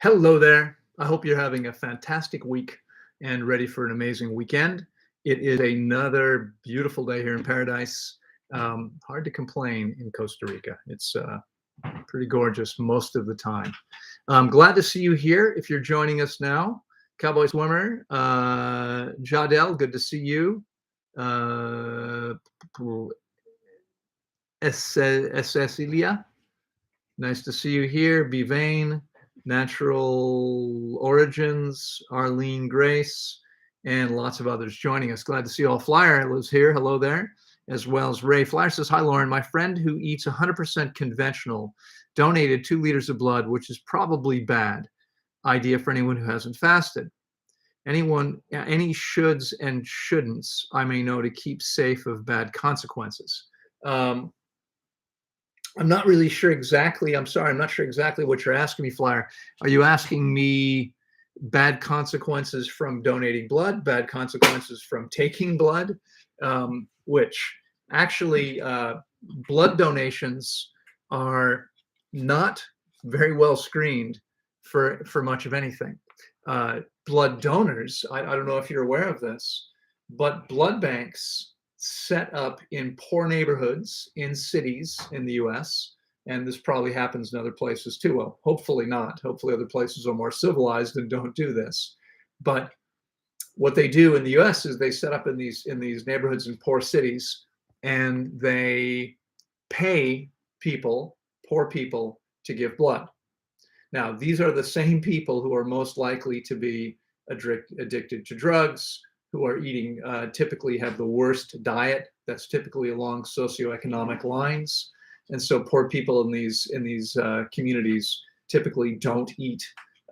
Hello there. I hope you're having a fantastic week and ready for an amazing weekend. It is another beautiful day here in paradise. Hard to complain in Costa Rica. It's pretty gorgeous most of the time. I'm glad to see you here. If you're joining us now, Cowboy Swimmer, Jadel, good to see you. Uh, Cecilia, nice to see you here. Bivane, Natural Origins, Arlene Grace, and lots of others joining us. Glad to see you all. Flyer lives here. Hello there. As well as Ray. Flyer says, hi, Loren. My friend who eats 100% conventional donated 2 liters of blood, which is probably bad idea for anyone who hasn't fasted. Any shoulds and shouldn'ts I may know to keep safe of bad consequences. I'm not really sure exactly. I'm sorry. I'm not sure exactly what you're asking me, Flyer. Are you asking me bad consequences from donating blood, bad consequences from taking blood? Which actually, blood donations are not very well screened for much of anything. Blood donors, I don't know if you're aware of this, but blood banks set up in poor neighborhoods in cities in the US, and this probably happens in other places too. Well, hopefully not. Hopefully other places are more civilized and don't do this. But what they do in the US is they set up in these neighborhoods in poor cities, and they pay people, poor people, to give blood. Now, these are the same people who are most likely to be addicted to drugs, who are eating, typically have the worst diet. That's typically along socioeconomic lines. And so poor people in these communities typically don't eat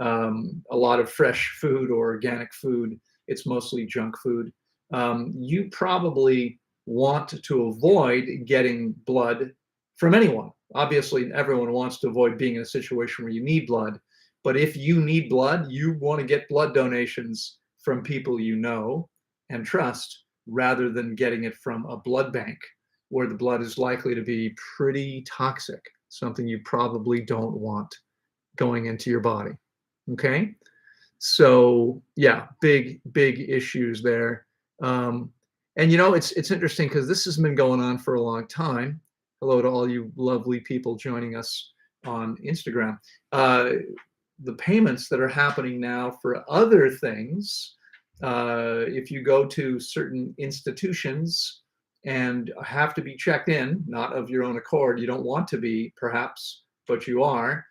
a lot of fresh food or organic food. It's mostly junk food. You probably want to avoid getting blood from anyone. Obviously, everyone wants to avoid being in a situation where you need blood. But if you need blood, you want to get blood donations from people you know and trust, rather than getting it from a blood bank where the blood is likely to be pretty toxic, something you probably don't want going into your body. Okay? So yeah, big issues there. And it's interesting because this has been going on for a long time. Hello to all you lovely people joining us on Instagram. The payments that are happening now for other things, if you go to certain institutions and have to be checked in, not of your own accord, you don't want to be, perhaps, but you are.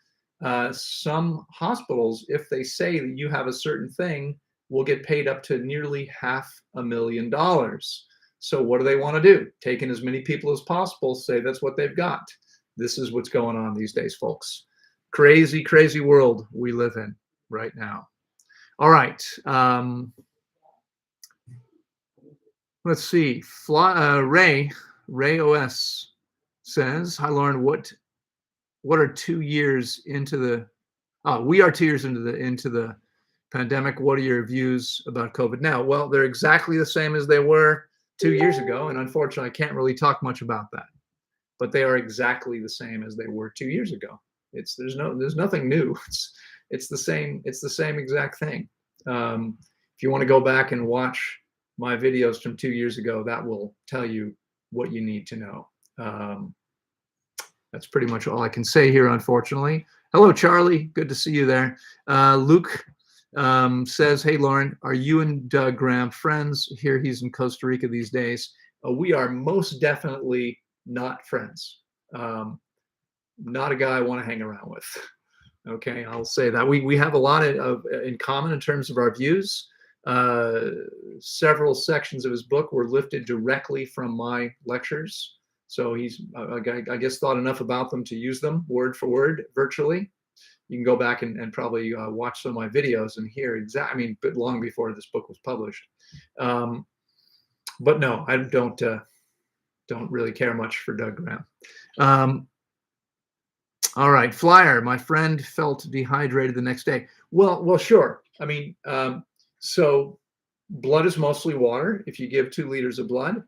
Some hospitals, if they say that you have a certain thing, will get paid up to nearly $500,000. So what do they want to do? Take in as many people as possible, say that's what they've got. This is what's going on these days, folks. Crazy, crazy world we live in right now. All right. Let's see. Ray OS says, hi, Loren, what are 2 years into the, we are 2 years into the pandemic. What are your views about COVID now? Well, they're exactly the same as they were 2 years ago. And unfortunately, I can't really talk much about that, but they are exactly the same as they were 2 years ago. There's nothing new. It's the same exact thing. If you want to go back and watch my videos from 2 years ago, that will tell you what you need to know. That's pretty much all I can say here, unfortunately. Hello, Charlie. Good to see you there. Luke says, hey, Loren, are you and Doug Graham friends? Here he's in Costa Rica these days. We are most definitely not friends. Not a guy I want to hang around with. Okay, I'll say that. We have a lot in common in terms of our views. Several sections of his book were lifted directly from my lectures. So he's, I guess, thought enough about them to use them word for word virtually. You can go back and probably watch some of my videos and hear but long before this book was published. But no, I don't really care much for Doug Graham. All right, Flyer, my friend felt dehydrated the next day. Well, sure. So blood is mostly water if you give 2 liters of blood.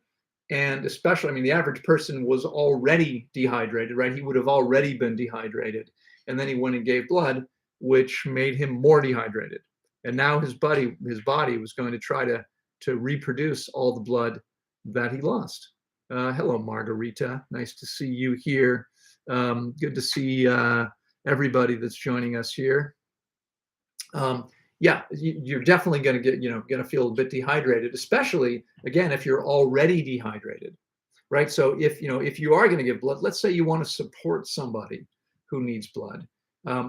And especially, the average person was already dehydrated, right? He would have already been dehydrated. And then he went and gave blood. which made him more dehydrated. And now his body was going to try to reproduce all the blood that he lost. Hello, Margarita. Nice to see you here. Good to see everybody that's joining us here. Yeah, you're definitely going to going to feel a bit dehydrated, especially again if you're already dehydrated, right? So if you are going to give blood, let's say you want to support somebody who needs blood,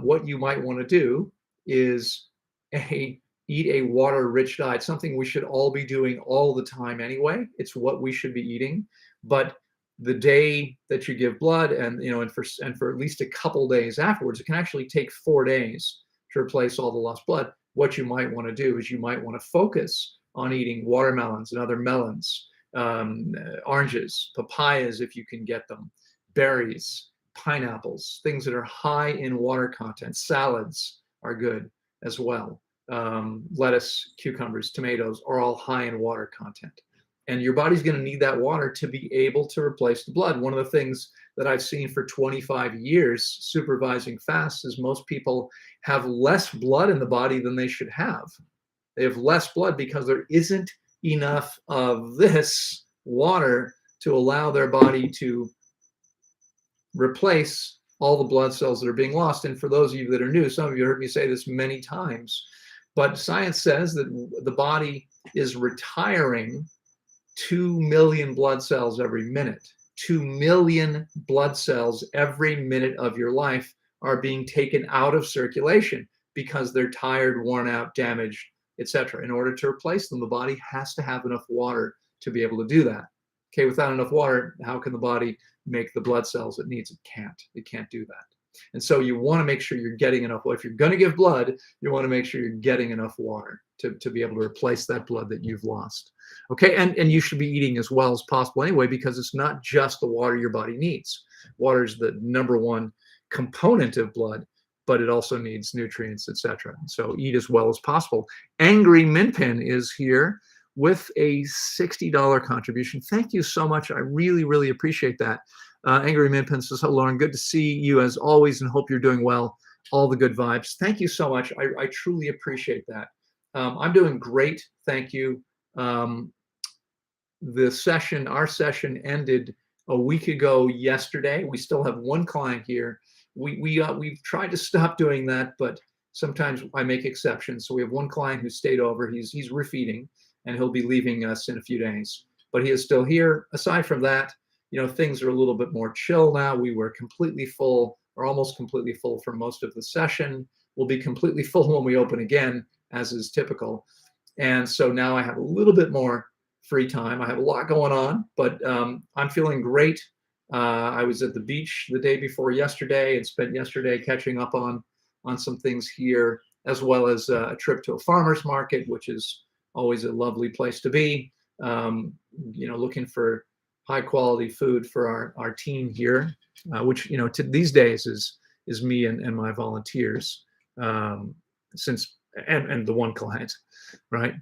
what you might want to do is eat a water-rich diet, something we should all be doing all the time anyway. It's what we should be eating, but the day that you give blood, and for at least a couple days afterwards, it can actually take 4 days to replace all the lost blood. What you might want to do is you might want to focus on eating watermelons and other melons, oranges, papayas if you can get them, berries, pineapples, things that are high in water content. Salads are good as well. Lettuce, cucumbers, tomatoes are all high in water content. And your body's going to need that water to be able to replace the blood. One of the things that I've seen for 25 years supervising fasts is most people have less blood in the body than they should have. They have less blood because there isn't enough of this water to allow their body to replace all the blood cells that are being lost. And for those of you that are new, some of you heard me say this many times, but science says that the body is retiring 2 million blood cells every minute. 2 million blood cells every minute of your life are being taken out of circulation because they're tired, worn out, damaged, etc. In order to replace them, the body has to have enough water to be able to do that. Okay, without enough water, how can the body make the blood cells it needs? It can't. It can't do that. And so you want to make sure you're getting enough. Well, if you're going to give blood, you want to make sure you're getting enough water to be able to replace that blood that you've lost. Okay, and you should be eating as well as possible anyway, because it's not just the water your body needs. Water is the number 1 component of blood, but it also needs nutrients, etc. So eat as well as possible. Angry Minpin is here with a $60 contribution. Thank you so much. I really, really appreciate that. Angry Minpin says, hello, Loren. Good to see you as always and hope you're doing well. All the good vibes. Thank you so much. I truly appreciate that. I'm doing great. Thank you. Our session ended a week ago yesterday. We still have 1 client here. We've tried to stop doing that, but sometimes I make exceptions. So we have 1 client who stayed over. He's refeeding, and he'll be leaving us in a few days. But he is still here. Aside from that, things are a little bit more chill now. We were completely full, or almost completely full, for most of the session. We'll be completely full when we open again, as is typical. And so now I have a little bit more free time. I have a lot going on, but I'm feeling great. I was at the beach the day before yesterday and spent yesterday catching up on some things here, as well as a trip to a farmer's market, which is always a lovely place to be. Looking for high quality food for our team here, which these days is me and my volunteers, and the 1 client, right?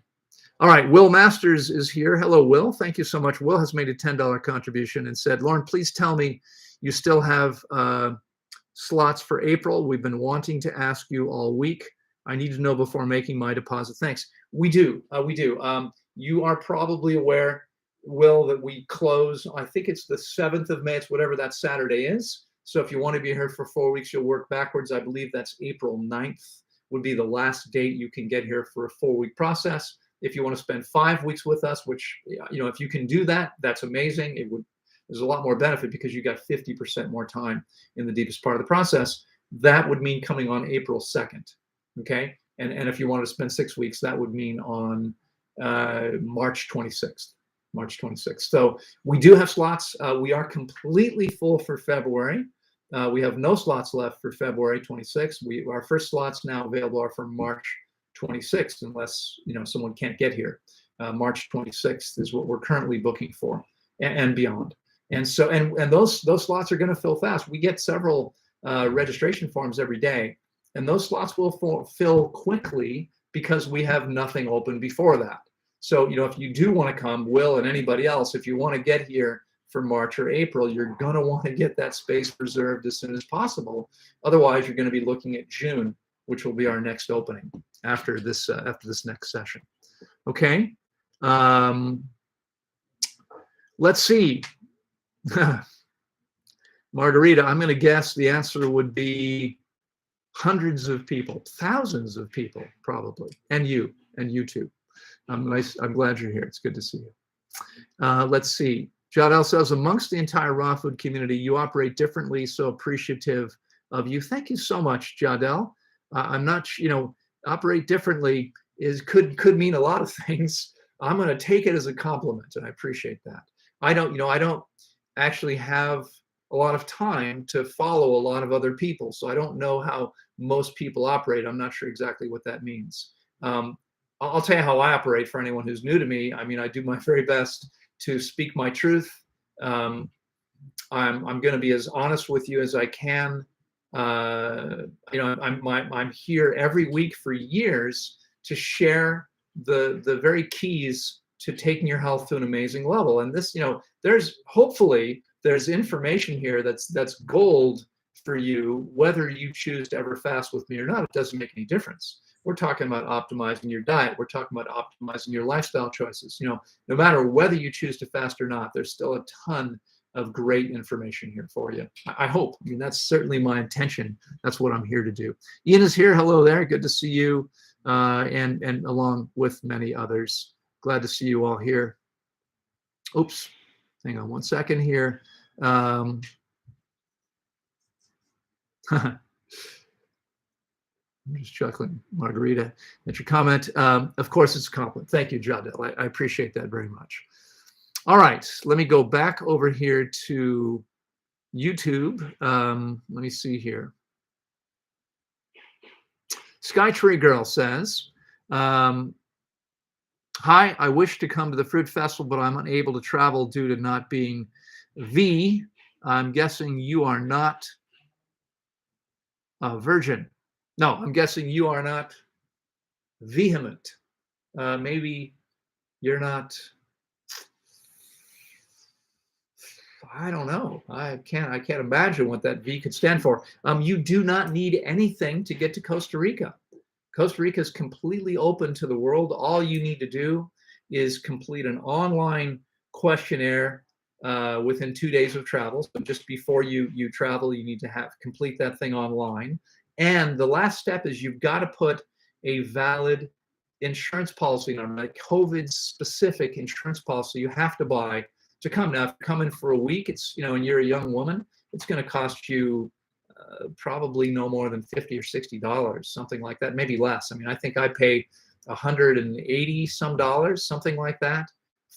All right, Will Masters is here. Hello, Will. Thank you so much. Will has made a $10 contribution and said, Loren, please tell me you still have slots for April. We've been wanting to ask you all week. I need to know before making my deposit. Thanks. We do. You are probably aware, Will, that we close, I think it's the 7th of May. It's whatever that Saturday is. So if you want to be here for 4 weeks, you'll work backwards. I believe that's April 9th would be the last date you can get here for a 4-week process. If you want to spend 5 weeks with us, which, if you can do that, that's amazing. There's a lot more benefit because you got 50% more time in the deepest part of the process. That would mean coming on April 2nd. Okay. And if you want to spend 6 weeks, that would mean on March 26th. So we do have slots. We are completely full for February. We have no slots left for February 26th. Our first slots now available are for March 26th, unless someone can't get here. March 26th is what we're currently booking for, and beyond. And so and those slots are going to fill fast. We get several registration forms every day, and those slots will fill quickly because we have nothing open before that. So if you do want to come, Will and anybody else, if you want to get here for March or April, you're going to want to get that space reserved as soon as possible. Otherwise, you're going to be looking at June which will be our next opening after this next session. Okay. Let's see. Margarita, I'm going to guess the answer would be hundreds of people, thousands of people, probably, and you too. I'm glad you're here. It's good to see you. Let's see. Jadel says, amongst the entire raw food community, you operate differently, so appreciative of you. Thank you so much, Jadel. I'm not, operate differently could mean a lot of things. I'm going to take it as a compliment, and I appreciate that. I don't actually have a lot of time to follow a lot of other people, so I don't know how most people operate. I'm not sure exactly what that means. I'll tell you how I operate for anyone who's new to me. I mean, I do my very best to speak my truth. I'm going to be as honest with you as I can. I'm here every week for years to share the very keys to taking your health to an amazing level. And this, there's information here that's gold for you, whether you choose to ever fast with me or not. It doesn't make any difference. We're talking about optimizing your diet. We're talking about optimizing your lifestyle choices. No matter whether you choose to fast or not, there's still a ton of great information here for you. I hope. I mean, that's certainly my intention. That's what I'm here to do. Ian is here. Hello there. Good to see you, and along with many others. Glad to see you all here. Oops. Hang on one second here. I'm just chuckling, Margarita, at your comment. Of course, it's a compliment. Thank you, Jadel. I appreciate that very much. All right, let me go back over here to YouTube. Let me see here. Skytree Girl says, hi, I wish to come to the Fruit Festival, but I'm unable to travel due to not being V. I'm guessing you are not a virgin. No, I'm guessing you are not vehement. Maybe you're not, I don't know. I can't imagine what that V could stand for. You do not need anything to get to Costa Rica. Costa Rica is completely open to the world. All you need to do is complete an online questionnaire within 2 days of travel. So just before you travel, you need to complete that thing online. And the last step is you've got to put a valid insurance policy number, a COVID-specific insurance policy you have to buy to come. Now, if you come in for a week, it's, and you're a young woman, it's going to cost you probably no more than $50 or $60, something like that, maybe less. I mean, I think I pay $180 some dollars, something like that,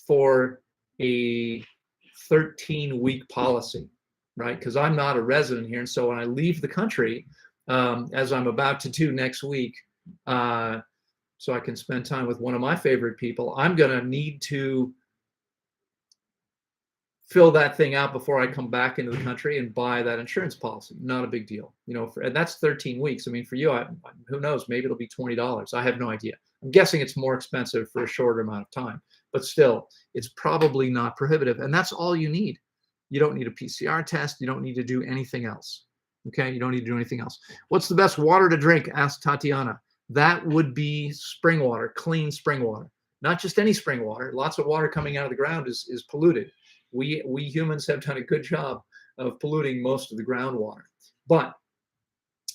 for a 13-week policy, right? Because I'm not a resident here, and so when I leave the country, as I'm about to do next week, so I can spend time with one of my favorite people, I'm going to need to fill that thing out before I come back into the country and buy that insurance policy. Not a big deal, and that's 13 weeks. I mean, for you, who knows, maybe it'll be $20. I have no idea. I'm guessing it's more expensive for a shorter amount of time, but still, it's probably not prohibitive. And that's all you need. You don't need a PCR test. You don't need to do anything else. Okay, you don't need to do anything else. What's the best water to drink? Asked Tatiana. That would be spring water, clean spring water. Not just any spring water. Lots of water coming out of the ground is polluted. We humans have done a good job of polluting most of the groundwater. But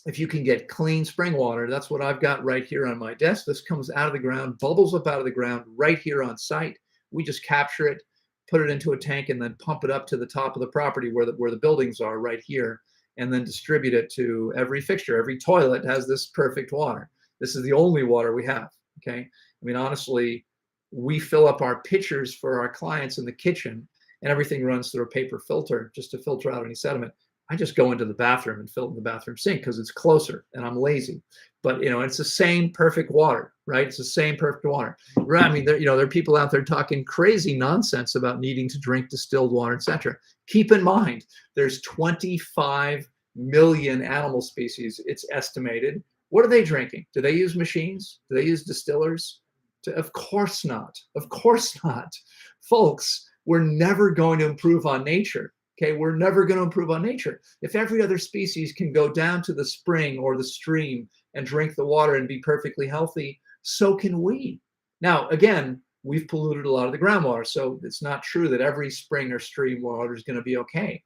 if you can get clean spring water, that's what I've got right here on my desk. This comes out of the ground, bubbles up out of the ground right here on site. We just capture it, put it into a tank, and then pump it up to the top of the property where the buildings are right here, and then distribute it to every fixture. Every toilet has this perfect water. This is the only water we have, okay? I mean, honestly, we fill up our pitchers for our clients in the kitchen, and everything runs through a paper filter just to filter out any sediment. I just go into the bathroom and fill it in the bathroom sink because it's closer and I'm lazy. But, it's the same perfect water, right? It's the same perfect water. Right? I mean, there are people out there talking crazy nonsense about needing to drink distilled water, etc. Keep in mind, there's 25 million animal species, it's estimated. What are they drinking? Do they use machines? Do they use distillers? Of course not. Of course not. Folks, we're never going to improve on nature. Okay, we're never going to improve on nature. If every other species can go down to the spring or the stream and drink the water and be perfectly healthy, so can we. Now, again, we've polluted a lot of the groundwater, so it's not true that every spring or stream water is going to be okay.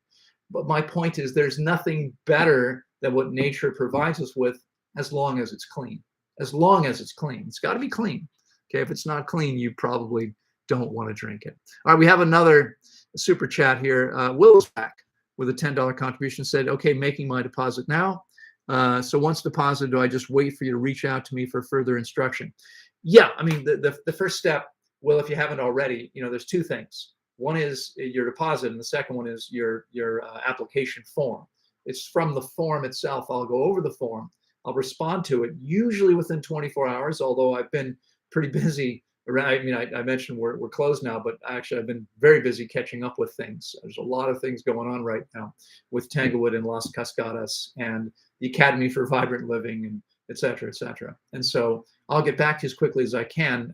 But my point is there's nothing better than what nature provides us with as long as it's clean. As long as it's clean. It's got to be clean. Okay, if it's not clean, you probably don't want to drink it. All right, we have another super chat here. Will's back with a $10 contribution, said, okay, making my deposit now. So once deposited, do I just wait for you to reach out to me for further instruction? Yeah, I mean, the first step, Will, if you haven't already, there's two things. One is your deposit, and the second one is your application form. It's from the form itself. I'll go over the form. I'll respond to it, usually within 24 hours, although I've been pretty busy. I mean, I mentioned we're closed now, but actually I've been very busy catching up with things. There's a lot of things going on right now with Tanglewood and Las Cascadas and the Academy for Vibrant Living, and et cetera, et cetera. And so I'll get back to you as quickly as I can.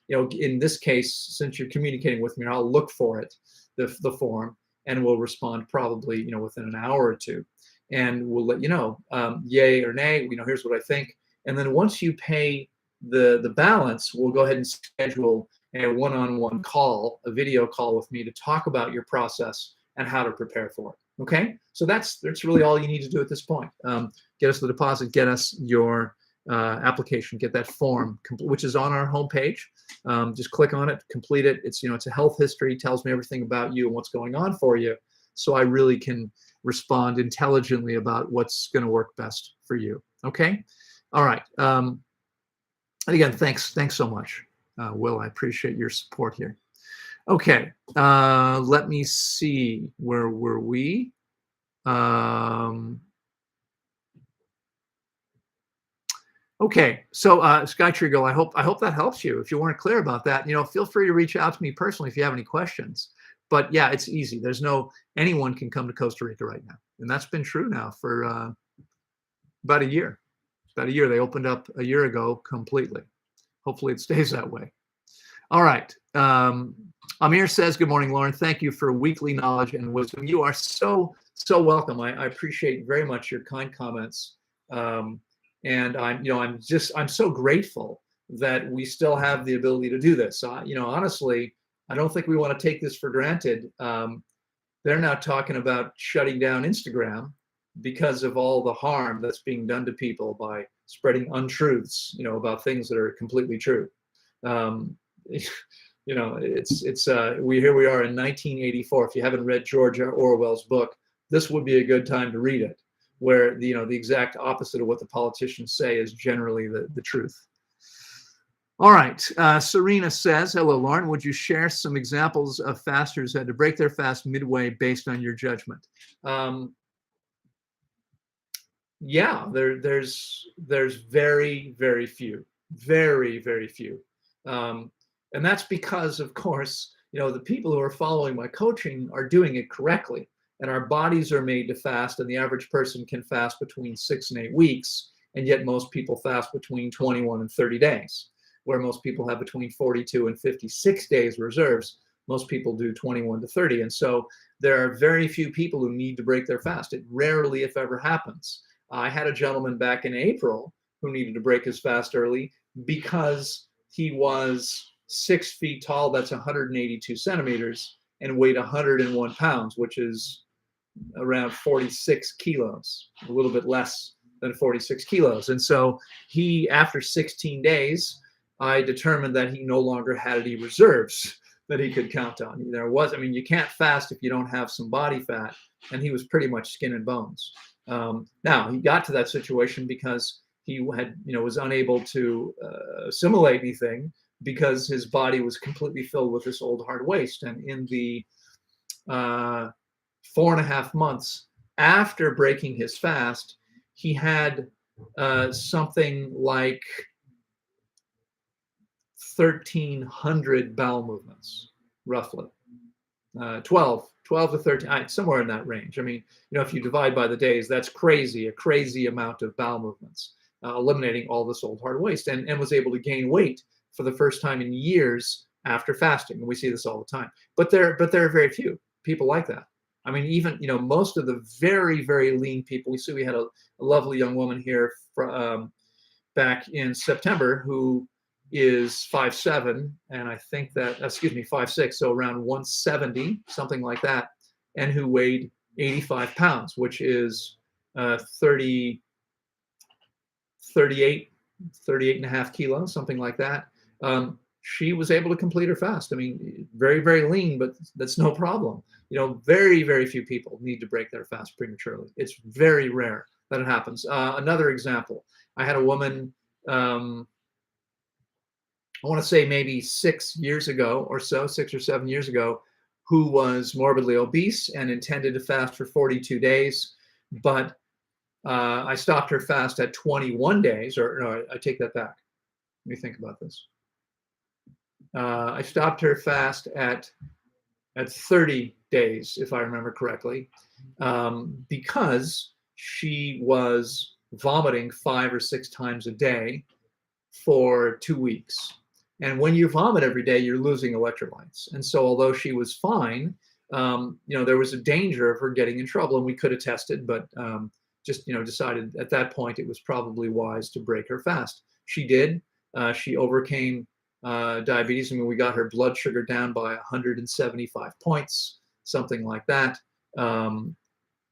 In this case, since you're communicating with me, I'll look for it, the form, and we'll respond probably, within an hour or two. And we'll let you know, yay or nay, here's what I think. And then once you pay the balance, we'll go ahead and schedule a one-on-one call, a video call with me to talk about your process and how to prepare for it. Okay, so that's really all you need to do at this point. Get us the deposit, get us your application, get that form, which is on our homepage. Just click on it, complete it. It's it's a health history, tells me everything about you and what's going on for you, so I really can respond intelligently about what's going to work best for you. Okay, all right. And again, thanks so much, Will. I appreciate your support here. Okay, let me see. Where were we? Okay, so Skytree Girl, I hope that helps you. If you weren't clear about that, feel free to reach out to me personally if you have any questions. But yeah, it's easy. Anyone can come to Costa Rica right now, and that's been true now for about a year. About a year. They opened up a year ago completely. Hopefully, it stays that way. All right. Amir says, "Good morning, Loren. Thank you for weekly knowledge and wisdom. You are so welcome. I appreciate very much your kind comments." And I'm so grateful that we still have the ability to do this. Honestly, I don't think we want to take this for granted. They're now talking about shutting down Instagram because of all the harm that's being done to people by spreading untruths, about things that are completely true. Here we are in 1984. If you haven't read George Orwell's book, this would be a good time to read it, where the exact opposite of what the politicians say is generally the truth. All right, Serena says, hello, Loren. Would you share some examples of fasters who had to break their fast midway based on your judgment? Yeah, there's very, very few, very, very few. And that's because, of course, the people who are following my coaching are doing it correctly. And our bodies are made to fast, and the average person can fast between 6 and 8 weeks, and yet most people fast between 21 and 30 days, where most people have between 42 and 56 days reserves. Most people do 21 to 30. And so there are very few people who need to break their fast. It rarely, if ever, happens. I had a gentleman back in April who needed to break his fast early because he was 6 feet tall, that's 182 centimeters, and weighed 101 pounds, which is around 46 kilos, a little bit less than 46 kilos. And so after 16 days, I determined that he no longer had any reserves that he could count on. You can't fast if you don't have some body fat, and he was pretty much skin and bones. Now, he got to that situation because he was unable to assimilate anything because his body was completely filled with this old hard waste. And in the 4.5 months after breaking his fast, he had something like 1,300 bowel movements, roughly. 12 to 13, somewhere in that range. If you divide by the days, that's a crazy amount of bowel movements, eliminating all this old hard waste, and was able to gain weight for the first time in years after fasting. And we see this all the time. But there are very few people like that. Even, most of the very, very lean people, we had a lovely young woman here back in September who is 5'7", and I think that, excuse me, 5'6", so around 170, something like that, and who weighed 85 pounds, which is 38 and a half kilos, something like that. She was able to complete her fast. I mean, very, very lean, but that's no problem. You know, very, very few people need to break their fast prematurely. It's very rare that it happens. Another example, I had a woman, I want to say maybe 6 years ago or so, 6 or 7 years ago, who was morbidly obese and intended to fast for 42 days. But I stopped her fast at 21 days, or no, I take that back. Let me think about this. I stopped her fast at 30 days, if I remember correctly, because she was vomiting 5 or 6 times a day for 2 weeks. And when you vomit every day, you're losing electrolytes. And so although she was fine, there was a danger of her getting in trouble, and we could have tested, but just decided at that point it was probably wise to break her fast. She did. She overcame diabetes. I mean, we got her blood sugar down by 175 points, something like that. And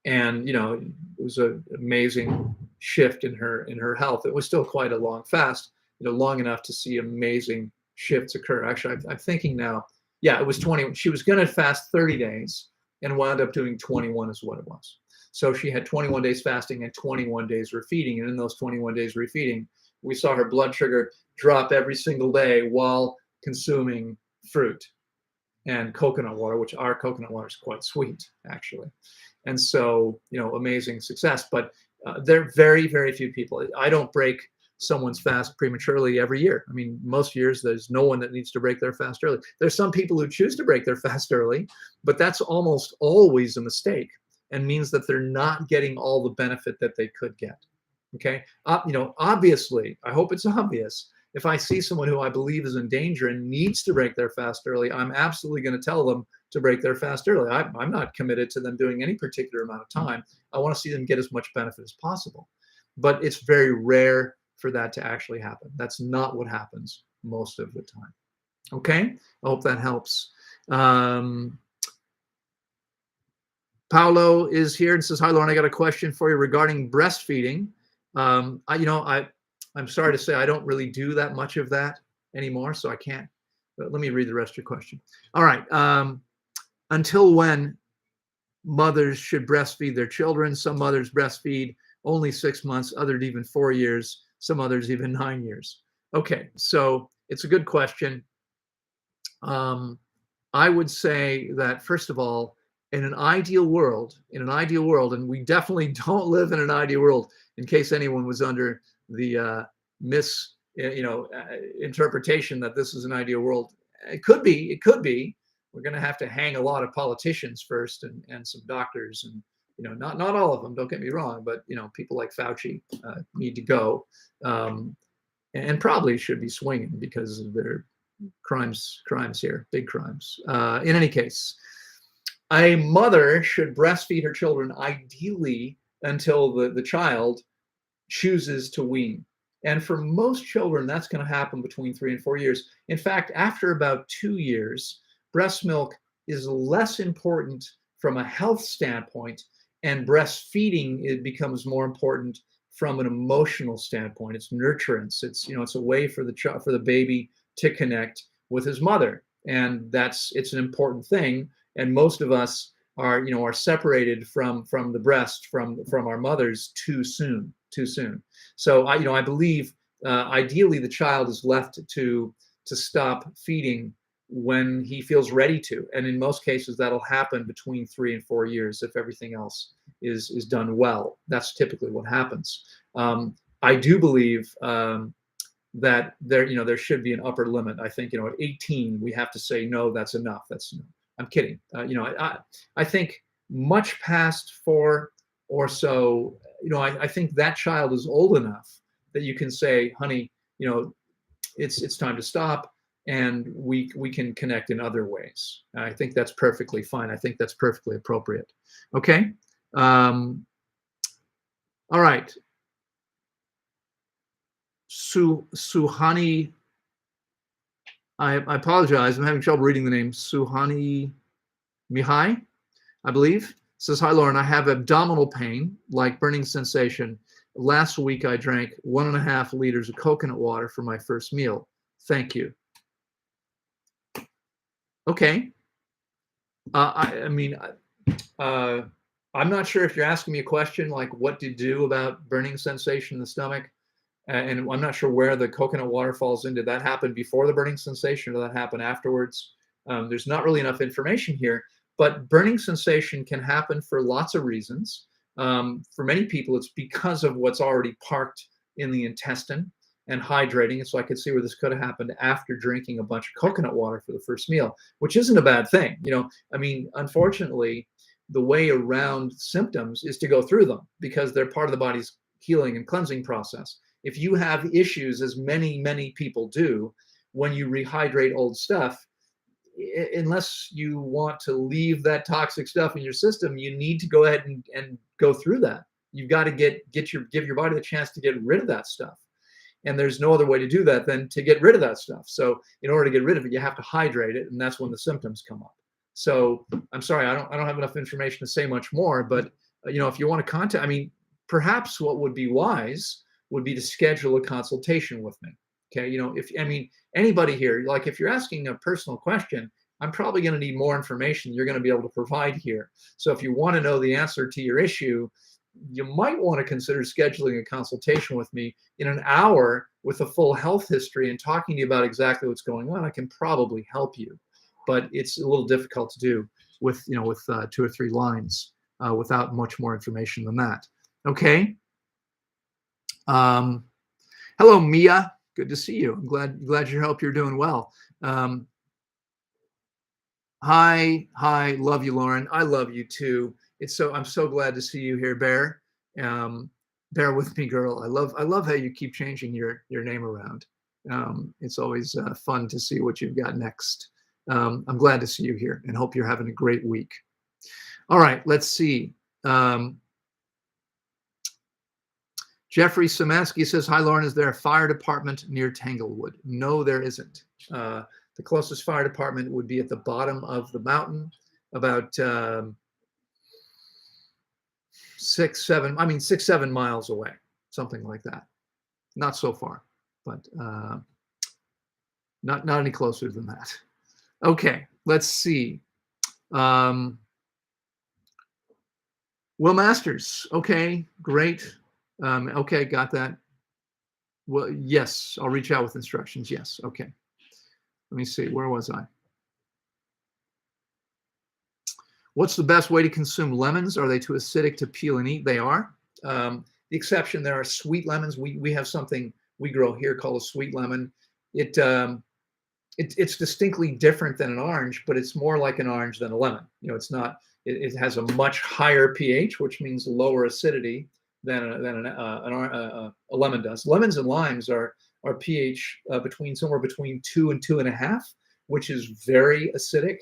it was an amazing shift in her health. It was still quite a long fast, long enough to see amazing shifts occur. Actually, I'm thinking now, yeah, it was 20. She was going to fast 30 days and wound up doing 21 is what it was. So she had 21 days fasting and 21 days refeeding. And in those 21 days refeeding, we saw her blood sugar drop every single day while consuming fruit and coconut water, which our coconut water is quite sweet, actually. And so, amazing success. But there are very, very few people. I don't break someone's fast prematurely every year. I mean, most years there's no one that needs to break their fast early. There's some people who choose to break their fast early, but that's almost always a mistake and means that they're not getting all the benefit that they could get. Okay. Obviously, I hope it's obvious. If I see someone who I believe is in danger and needs to break their fast early, I'm absolutely going to tell them to break their fast early. I'm not committed to them doing any particular amount of time. I want to see them get as much benefit as possible. But it's very rare for that to actually happen. That's not what happens most of the time. Okay. I hope that helps. Paolo is here and says, "Hi, Loren. I got a question for you regarding breastfeeding. I'm sorry to say I don't really do that much of that anymore, so I can't. But let me read the rest of your question. All right. Until when mothers should breastfeed their children? Some mothers breastfeed only 6 months, others even 4 years, some others even 9 years. Okay, so it's a good question. I would say that, first of all, in an ideal world, and we definitely don't live in an ideal world, in case anyone was under the interpretation that this is an ideal world. It could be. We're going to have to hang a lot of politicians first and some doctors, and not all of them, don't get me wrong, but people like Fauci need to go, and probably should be swinging because of their crimes here, big crimes. In any case, a mother should breastfeed her children ideally until the child chooses to wean. And for most children, that's going to happen between 3 and 4 years. In fact, after about 2 years, breast milk is less important from a health standpoint, and breastfeeding, it becomes more important from an emotional standpoint. It's nurturance. It's it's a way for the baby to connect with his mother, and it's an important thing. And most of us are separated from the breast, from our mothers too soon. So I believe ideally the child is left to stop feeding when he feels ready to, and in most cases that'll happen between 3 and 4 years if everything else is done well. That's typically what happens. I do believe that there should be an upper limit. I think at 18 we have to say no, that's enough. I'm kidding. I think much past 4 or so, I think that child is old enough that you can say, honey, it's time to stop, and we can connect in other ways. I think that's perfectly fine. I think that's perfectly appropriate. Okay. All right. Suhani, I apologize, I'm having trouble reading the name. Suhani Mihai, I believe, says, hi, Loren, I have abdominal pain, like burning sensation. Last week, I drank 1.5 liters of coconut water for my first meal. Thank you. Okay. I'm not sure if you're asking me a question like what to do about burning sensation in the stomach. And I'm not sure where the coconut water falls in. Did that happen before the burning sensation or did that happen afterwards? There's not really enough information here, but burning sensation can happen for lots of reasons. For many people, it's because of what's already parked in the intestine and hydrating. And so I could see where this could have happened after drinking a bunch of coconut water for the first meal, which isn't a bad thing. Unfortunately, the way around symptoms is to go through them because they're part of the body's healing and cleansing process. If you have issues, as many people do, when you rehydrate old stuff, unless you want to leave that toxic stuff in your system, you need to go ahead and go through that. You've got to give your body the chance to get rid of that stuff. And there's no other way to do that than to get rid of that stuff. So in order to get rid of it, you have to hydrate it, and that's when the symptoms come up. So I'm sorry, I don't have enough information to say much more, but if you want to contact, perhaps what would be wise would be to schedule a consultation with me. Okay, anybody here, like if you're asking a personal question, I'm probably going to need more information you're going to be able to provide here. So if you want to know the answer to your issue, you might want to consider scheduling a consultation with me in an hour with a full health history and talking to you about exactly what's going on. I can probably help you, but it's a little difficult to do with 2 or 3 lines without much more information than that. Okay. Hello, Mia. Good to see you. I'm glad you hope you're doing well. Hi, love you, Loren. I love you too. I'm so glad to see you here, Bear. Bear with me, girl. I love how you keep changing your name around. It's always fun to see what you've got next. I'm glad to see you here and hope you're having a great week. All right, let's see. Jeffrey Samansky says, hi, Loren, is there a fire department near Tanglewood? No, there isn't. The closest fire department would be at the bottom of the mountain, about 6-7 miles away, something like that. Not so far, but not any closer than that. Okay, let's see. Will Masters. Okay, great. Okay, got that. Well, yes, I'll reach out with instructions. Yes, okay. Let me see, where was I? What's the best way to consume lemons? Are they too acidic to peel and eat? They are. The exception, there are sweet lemons. We have something we grow here called a sweet lemon. It's distinctly different than an orange, but it's more like an orange than a lemon. It's not. It has a much higher pH, which means lower acidity than a lemon does. Lemons and limes are pH somewhere between 2 and 2.5, which is very acidic.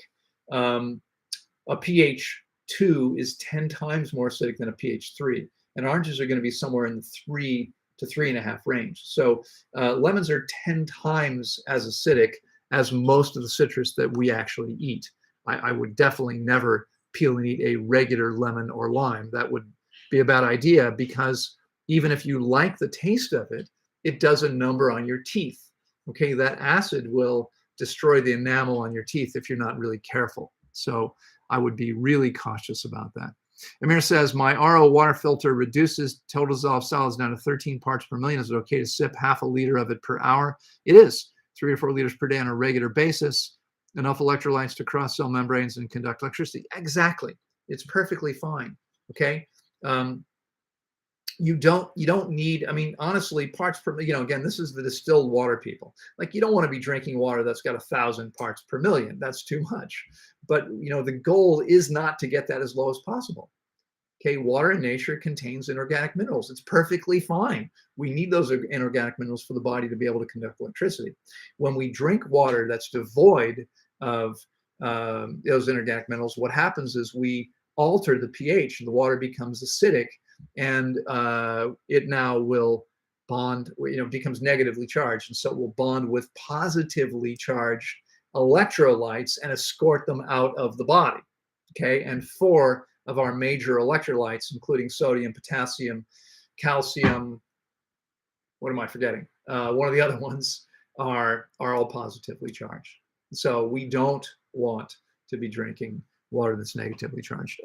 A pH 2 is 10 times more acidic than a pH 3, and oranges are going to be somewhere in the 3 to 3.5 range. So lemons are 10 times as acidic as most of the citrus that we actually eat. I would definitely never peel and eat a regular lemon or lime. That would be a bad idea because even if you like the taste of it, it does a number on your teeth. Okay, that acid will destroy the enamel on your teeth if you're not really careful. So I would be really cautious about that. Amir says, my RO water filter reduces total dissolved solids down to 13 parts per million. Is it okay to sip half a liter of it per hour? It is. 3 or 4 liters per day on a regular basis. Enough electrolytes to cross cell membranes and conduct electricity. Exactly. It's perfectly fine. Okay. You don't need, honestly, parts per, again, this is the distilled water people. Like, you don't want to be drinking water that's got 1,000 parts per million. That's too much. But, the goal is not to get that as low as possible. Okay, water in nature contains inorganic minerals. It's perfectly fine. We need those inorganic minerals for the body to be able to conduct electricity. When we drink water that's devoid of those inorganic minerals, what happens is we alter the pH. The water becomes acidic, and it now will bond, becomes negatively charged, and so it will bond with positively charged electrolytes and escort them out of the body. Okay, and 4 of our major electrolytes, including sodium, potassium, calcium, what am I forgetting? One of the other ones are all positively charged. So we don't want to be drinking water that's negatively charged.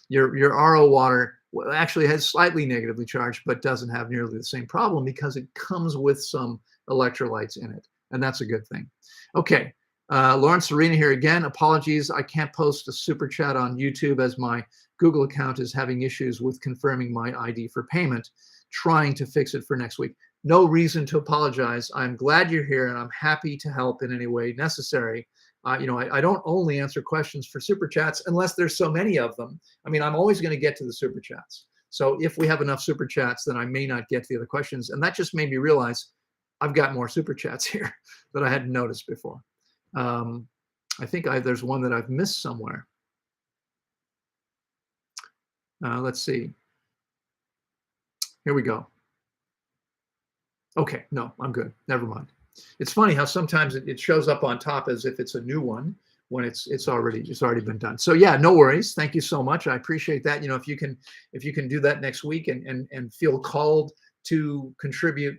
Your RO water actually has slightly negatively charged, but doesn't have nearly the same problem because it comes with some electrolytes in it, and that's a good thing. Okay, Lauren Serena here again. Apologies, I can't post a super chat on YouTube as my Google account is having issues with confirming my ID for payment. Trying to fix it for next week. No reason to apologize. I'm glad you're here, and I'm happy to help in any way necessary. I don't only answer questions for super chats unless there's so many of them. I mean, I'm always going to get to the super chats. So if we have enough super chats, then I may not get to the other questions. And that just made me realize I've got more super chats here that I hadn't noticed before. I think there's one that I've missed somewhere. Let's see. Here we go. Okay, no, I'm good. Never mind. It's funny how sometimes it shows up on top as if it's a new one when it's already been done. So yeah, no worries. Thank you so much. I appreciate that. If you can do that next week and feel called to contribute,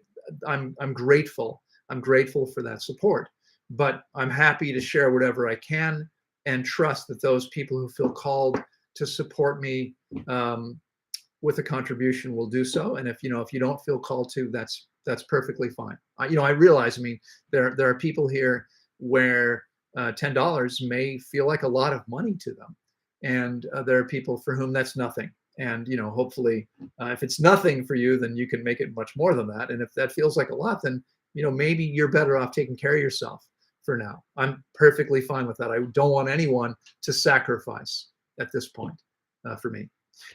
I'm grateful. I'm grateful for that support. But I'm happy to share whatever I can and trust that those people who feel called to support me with a contribution will do so. And if you don't feel called to, that's perfectly fine. I realize, there are people here where $10 may feel like a lot of money to them, and there are people for whom that's nothing. And hopefully, if it's nothing for you, then you can make it much more than that. And if that feels like a lot, then maybe you're better off taking care of yourself for now. I'm perfectly fine with that. I don't want anyone to sacrifice at this point for me.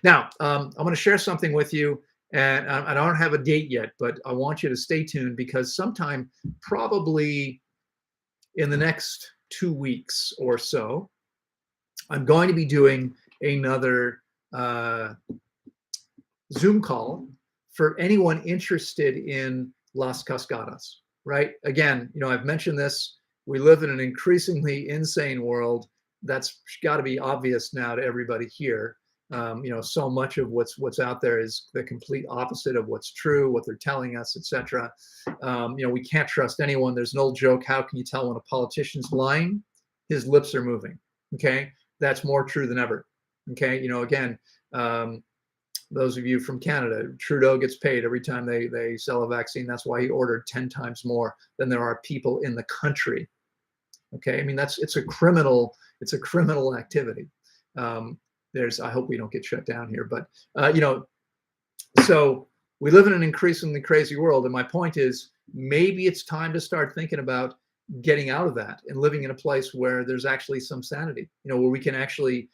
Now, I'm going to share something with you, and I don't have a date yet, but I want you to stay tuned because sometime probably in the next 2 weeks or so, I'm going to be doing another Zoom call for anyone interested in Las Cascadas, right? Again, I've mentioned this. We live in an increasingly insane world. That's got to be obvious now to everybody here. So much of what's out there is the complete opposite of what's true, what they're telling us, etc. We can't trust anyone. There's an old joke: how can you tell when a politician's lying? His lips are moving. Okay, that's more true than ever. Okay, again, those of you from Canada, Trudeau gets paid every time they sell a vaccine. That's why he ordered 10 times more than there are people in the country. Okay, it's a criminal activity. I hope we don't get shut down here, but so we live in an increasingly crazy world, and my point is maybe it's time to start thinking about getting out of that and living in a place where there's actually some sanity, where we can actually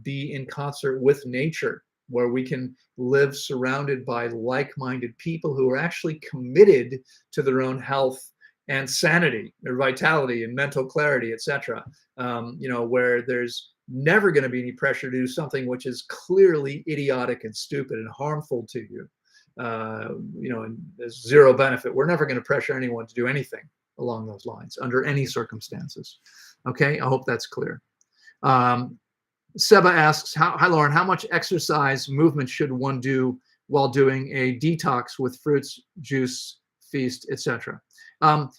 be in concert with nature, where we can live surrounded by like-minded people who are actually committed to their own health and sanity, their vitality and mental clarity, etc. Where there's never going to be any pressure to do something which is clearly idiotic and stupid and harmful to you. And there's zero benefit. We're never going to pressure anyone to do anything along those lines under any circumstances. Okay, I hope that's clear. Seba asks, hi Lauren, how much exercise movement should one do while doing a detox with fruits, juice, feast, etc.?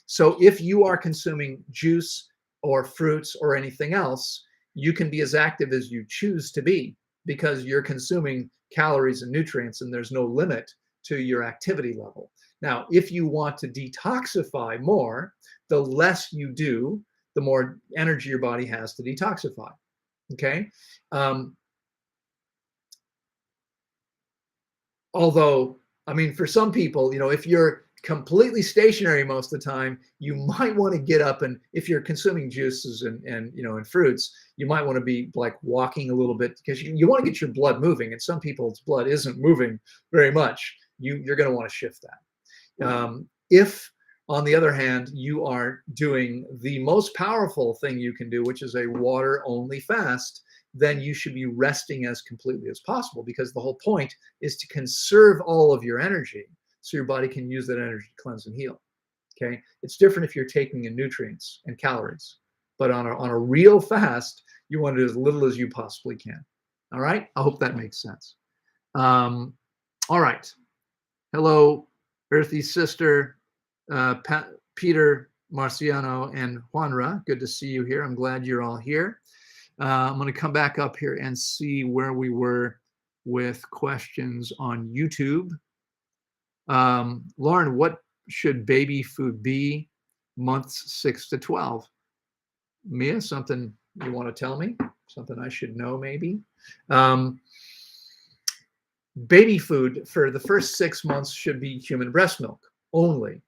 So if you are consuming juice or fruits or anything else, you can be as active as you choose to be because you're consuming calories and nutrients, and there's no limit to your activity level. Now, if you want to detoxify more, the less you do, the more energy your body has to detoxify. Okay. Although, for some people, if you're completely stationary most of the time, you might want to get up, and if you're consuming juices and fruits, you might want to be like walking a little bit because you want to get your blood moving, and some people's blood isn't moving very much. You're going to want to shift that. If, on the other hand, you are doing the most powerful thing you can do, which is a water-only fast, then you should be resting as completely as possible, because the whole point is to conserve all of your energy so your body can use that energy to cleanse and heal. Okay, it's different if you're taking in nutrients and calories, but on a real fast, you want to do as little as you possibly can. All right, I hope that makes sense. All right, hello, Earthy Sister, Peter, Marciano, and Juanra. Good to see you here. I'm glad you're all here. I'm going to come back up here and see where we were with questions on YouTube. Loren, what should baby food be months 6 to 12? Mia, something you want to tell me? Something I should know maybe? Baby food for the first 6 months should be human breast milk only.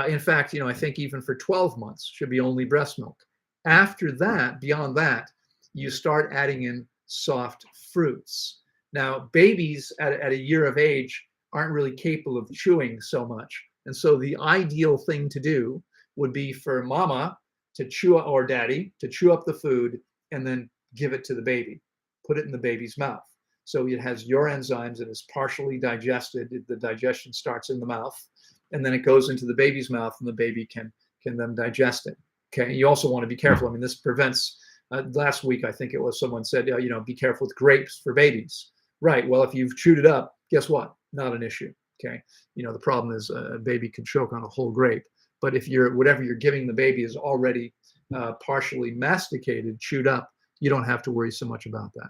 In fact, I think even for 12 months should be only breast milk. After that, beyond that, you start adding in soft fruits. Now, babies at a year of age aren't really capable of chewing so much. And so the ideal thing to do would be for mama to chew, or daddy to chew up the food and then give it to the baby, put it in the baby's mouth. So it has your enzymes, it is partially digested. The digestion starts in the mouth, and then it goes into the baby's mouth, and the baby can then digest it. Okay. You also want to be careful. I mean, this prevents, last week, I think it was, someone said, be careful with grapes for babies. Right. Well, if you've chewed it up, guess what? Not an issue. Okay. The problem is a baby can choke on a whole grape. But if whatever you're giving the baby is already partially masticated, chewed up, you don't have to worry so much about that.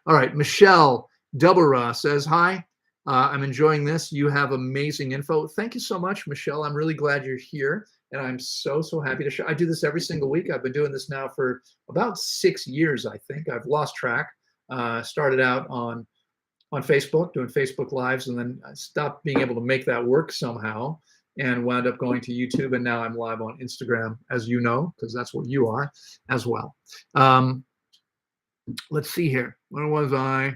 All right. Michelle Delbera says, hi, I'm enjoying this. You have amazing info. Thank you so much, Michelle. I'm really glad you're here. And I'm so happy to share. I do this every single week. I've been doing this now for about 6 years, I think. I've lost track. Started out on Facebook, doing Facebook Lives, and then I stopped being able to make that work somehow and wound up going to YouTube. And now I'm live on Instagram, as you know, because that's what you are as well. Let's see here. Where was I?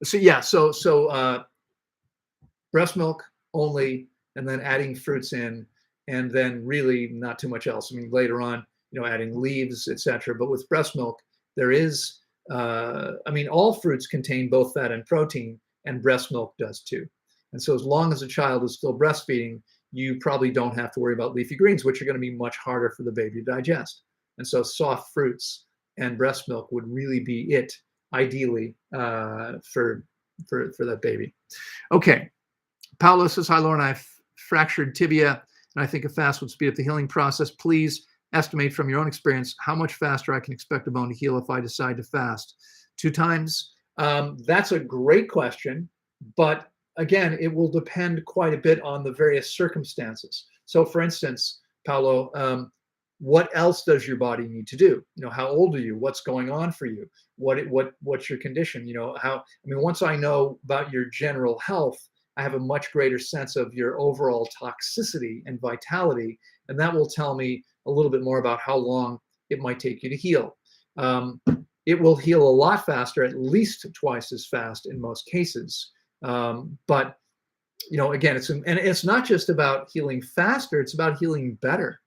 So yeah, so breast milk only, and then adding fruits in, and then really not too much else. I mean, later on, adding leaves, etc. But with breast milk, there is, all fruits contain both fat and protein, and breast milk does too. And so as long as a child is still breastfeeding, you probably don't have to worry about leafy greens, which are going to be much harder for the baby to digest. And so soft fruits and breast milk would really be it, ideally, for that baby. Okay. Paolo says, hi, Loren, I've fractured tibia, and I think a fast would speed up the healing process. Please estimate from your own experience how much faster I can expect a bone to heal if I decide to fast. 2 times? That's a great question, but again, it will depend quite a bit on the various circumstances. So for instance, Paolo, what else does your body need to do? How old are you? What's going on for you? What's your condition? Once I know about your general health, I have a much greater sense of your overall toxicity and vitality, and that will tell me a little bit more about how long it might take you to heal. It will heal a lot faster, at least twice as fast in most cases. But again, it's not just about healing faster, it's about healing better.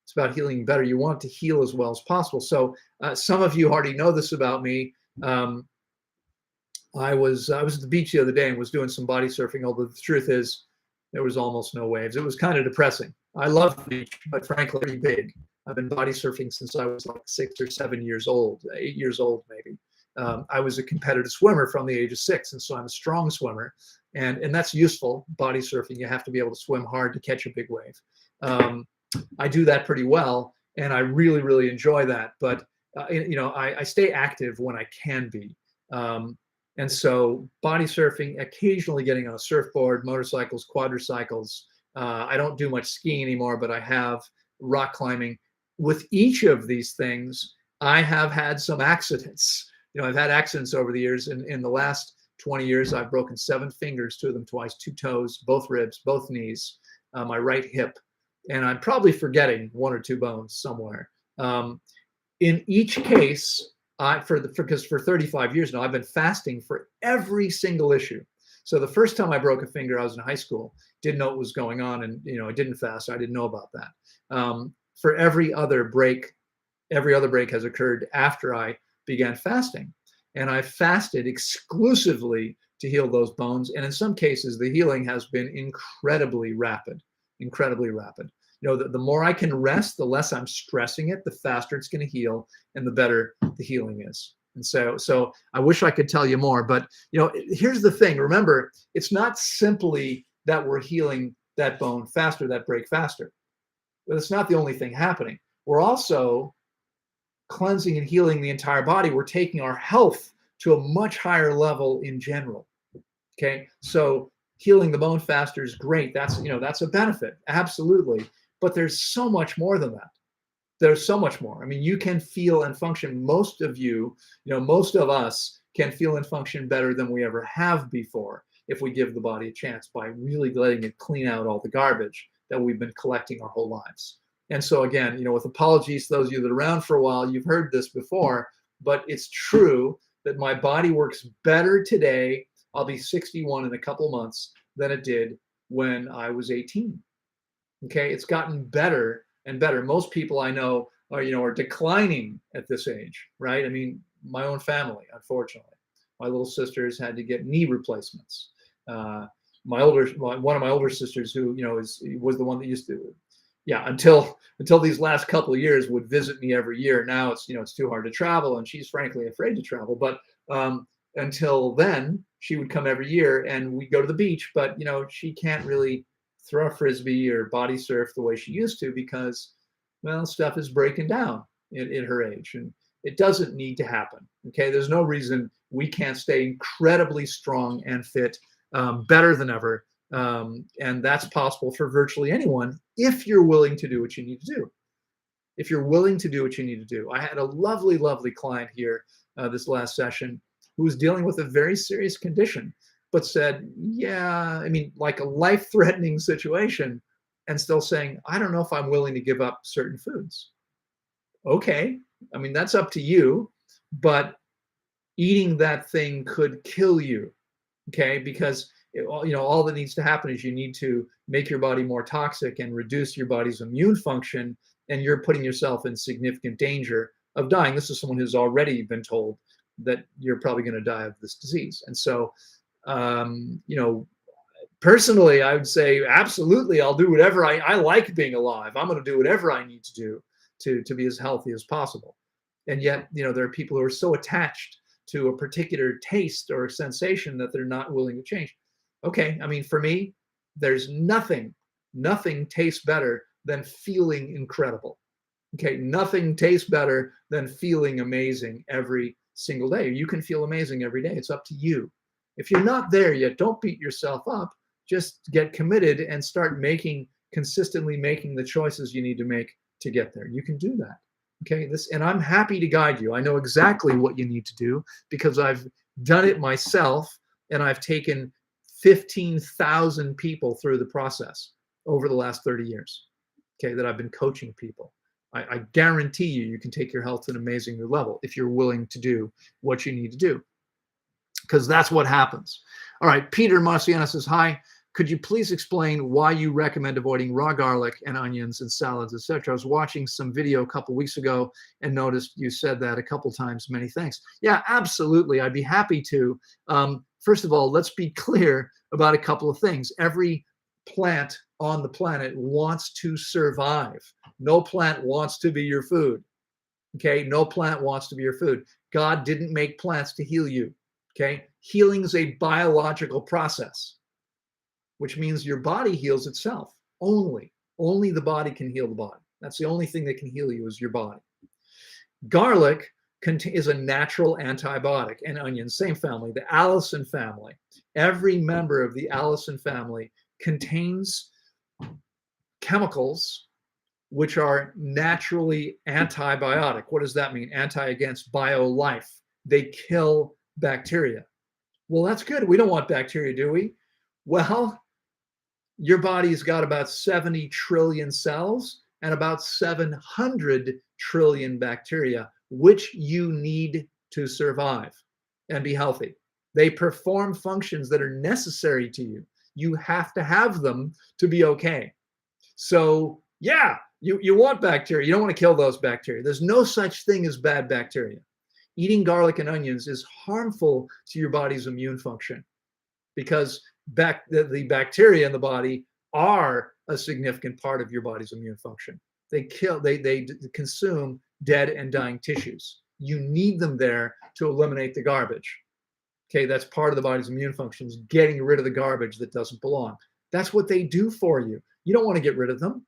It's about healing better. You want to heal as well as possible. So some of you already know this about me. I was at the beach the other day and was doing some body surfing, although the truth is there was almost no waves. It was kind of depressing. I love the beach, but frankly, pretty big. I've been body surfing since I was like 6 or 7 years old, 8 years old maybe. I was a competitive swimmer from the age of 6, and so I'm a strong swimmer, and that's useful. Body surfing, you have to be able to swim hard to catch a big wave. I do that pretty well, and I really enjoy that. But I stay active when I can be. And so body surfing, occasionally getting on a surfboard, motorcycles, quadricycles. I don't do much skiing anymore, but I have rock climbing. With each of these things, I have had some accidents. I've had accidents over the years. In the last 20 years, I've broken 7 fingers, 2 of them twice, 2 toes, both ribs, both knees, my right hip. And I'm probably forgetting 1 or 2 bones somewhere. In each case, because for 35 years now, I've been fasting for every single issue. So the first time I broke a finger, I was in high school, didn't know what was going on, and I didn't fast. So I didn't know about that. For every other break has occurred after I began fasting, and I fasted exclusively to heal those bones. And in some cases, the healing has been incredibly rapid, incredibly rapid. The more I can rest, the less I'm stressing it, the faster it's going to heal, and the better the healing is. And so I wish I could tell you more, but here's the thing. Remember, it's not simply that we're healing that bone faster, that break faster. But it's not the only thing happening. We're also cleansing and healing the entire body. We're taking our health to a much higher level in general. Okay, so healing the bone faster is great. That's a benefit, absolutely. But there's so much more than that. There's so much more. I mean, you can feel and function. Most of you, most of us can feel and function better than we ever have before if we give the body a chance by really letting it clean out all the garbage that we've been collecting our whole lives. And so again, with apologies to those of you that are around for a while, you've heard this before, but it's true that my body works better today. I'll be 61 in a couple months than it did when I was 18. Okay, it's gotten better and better. Most people I know are declining at this age, right? I mean, my own family, unfortunately, my little sisters had to get knee replacements. One of my older sisters, who was the one that used to, until these last couple of years, would visit me every year. Now it's too hard to travel, and she's frankly afraid to travel. But until then, she would come every year, and we'd go to the beach. But she can't really throw a frisbee or body surf the way she used to because, well, stuff is breaking down in her age, and it doesn't need to happen. Okay, there's no reason we can't stay incredibly strong and fit, better than ever, and that's possible for virtually anyone if you're willing to do what you need to do. If you're willing to do what you need to do. I had a lovely, lovely client here this last session who was dealing with a very serious condition, but said, like a life-threatening situation, and still saying, I don't know if I'm willing to give up certain foods. Okay, I mean, that's up to you, but eating that thing could kill you, okay? Because all that needs to happen is you need to make your body more toxic and reduce your body's immune function, and you're putting yourself in significant danger of dying. This is someone who's already been told that you're probably going to die of this disease. And so, personally, I would say, absolutely, I'll do whatever I like being alive. I'm going to do whatever I need to do to be as healthy as possible. And yet, there are people who are so attached to a particular taste or sensation that they're not willing to change. Okay, I mean, for me, there's nothing tastes better than feeling incredible. Okay, nothing tastes better than feeling amazing every single day. You can feel amazing every day. It's up to you. If you're not there yet, don't beat yourself up. Just get committed and start consistently making the choices you need to make to get there. You can do that. Okay, and I'm happy to guide you. I know exactly what you need to do because I've done it myself, and I've taken 15,000 people through the process over the last 30 years. Okay, that I've been coaching people. I guarantee you can take your health to an amazing new level if you're willing to do what you need to do, because that's what happens. All right, Peter Marciano says, hi, could you please explain why you recommend avoiding raw garlic and onions in salads, etc.? I was watching some video a couple weeks ago and noticed you said that a couple times. Many thanks. Yeah, absolutely. I'd be happy to. First of all, let's be clear about a couple of things. Every plant on the planet wants to survive. No plant wants to be your food. Okay, no plant wants to be your food. God didn't make plants to heal you. Okay, healing is a biological process, which means your body heals itself. Only the body can heal the body. That's the only thing that can heal you is your body. Garlic is a natural antibiotic, and onions, same family, the allicin family. Every member of the allicin family contains chemicals which are naturally antibiotic. What does that mean? Anti against bio-life. They kill bacteria. Well, that's good. We don't want bacteria, do we? Well, your body's got about 70 trillion cells and about 700 trillion bacteria, which you need to survive and be healthy. They perform functions that are necessary to you. You have to have them to be okay. So yeah, you want bacteria. You don't want to kill those bacteria. There's no such thing as bad bacteria. Eating garlic and onions is harmful to your body's immune function. because the bacteria in the body are a significant part of your body's immune function. They consume dead and dying tissues. You need them there to eliminate the garbage. Okay, that's part of the body's immune functions, getting rid of the garbage that doesn't belong. That's what they do for you. You don't want to get rid of them.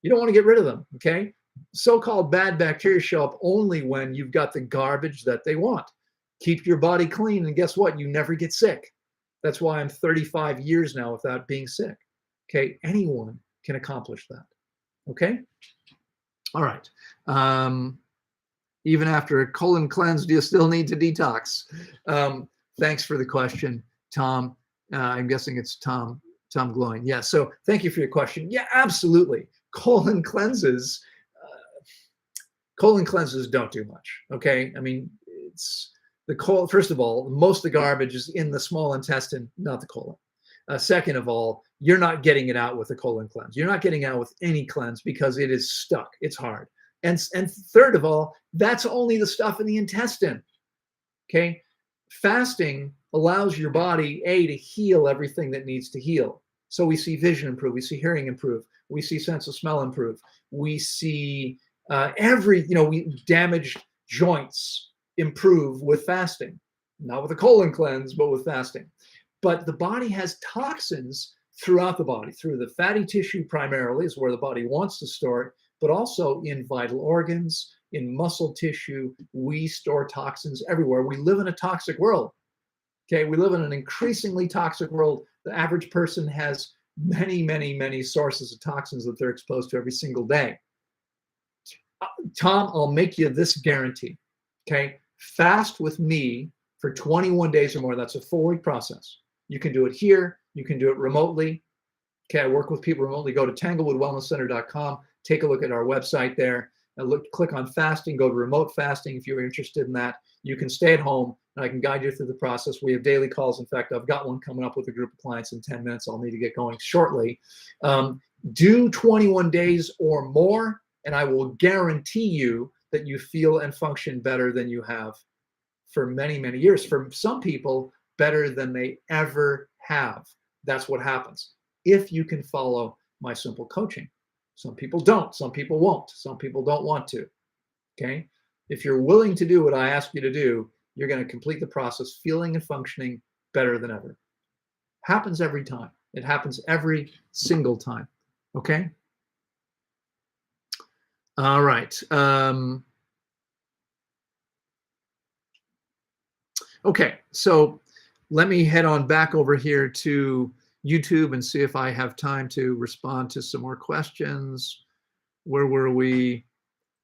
You don't want to get rid of them, okay? So-called bad bacteria show up only when you've got the garbage that they want. Keep your body clean, and guess what? You never get sick. That's why I'm 35 years now without being sick. Okay, anyone can accomplish that. Okay? All right. Even after a colon cleanse, do you still need to detox? Thanks for the question, Tom. I'm guessing it's Tom Glowing. Yeah, so thank you for your question. Yeah, absolutely. Colon cleanses don't do much, okay? I mean, it's the colon. First of all, most of the garbage is in the small intestine, not the colon. Second of all, you're not getting it out with a colon cleanse. You're not getting out with any cleanse because it is stuck. It's hard. And third of all, that's only the stuff in the intestine, okay? Fasting allows your body, to heal everything that needs to heal. So we see vision improve, we see hearing improve, we see sense of smell improve, we see damaged joints improve with fasting. Not with a colon cleanse, but with fasting. But the body has toxins throughout the body, through the fatty tissue primarily is where the body wants to store it, but also in vital organs, in muscle tissue. We store toxins everywhere. We live in a toxic world. Okay, we live in an increasingly toxic world. The average person has many, many, many sources of toxins that they're exposed to every single day. Tom, I'll make you this guarantee. Okay, fast with me for 21 days or more. That's a 4-week process. You can do it here. You can do it remotely. Okay, I work with people remotely. Go to tanglewoodwellnesscenter.com. Take a look at our website there. Click on fasting. Go to remote fasting if you're interested in that. You can stay at home, and I can guide you through the process. We have daily calls. In fact, I've got one coming up with a group of clients in 10 minutes. I'll need to get going shortly. Do 21 days or more, and I will guarantee you that you feel and function better than you have for many, many years. For some people, better than they ever have. That's what happens if you can follow my simple coaching. Some people don't. Some people won't. Some people don't want to. Okay? If you're willing to do what I ask you to do, you're going to complete the process feeling and functioning better than ever. Happens every time. It happens every single time. Okay? All right. Okay, so let me head on back over here to YouTube and see if I have time to respond to some more questions. Where were we?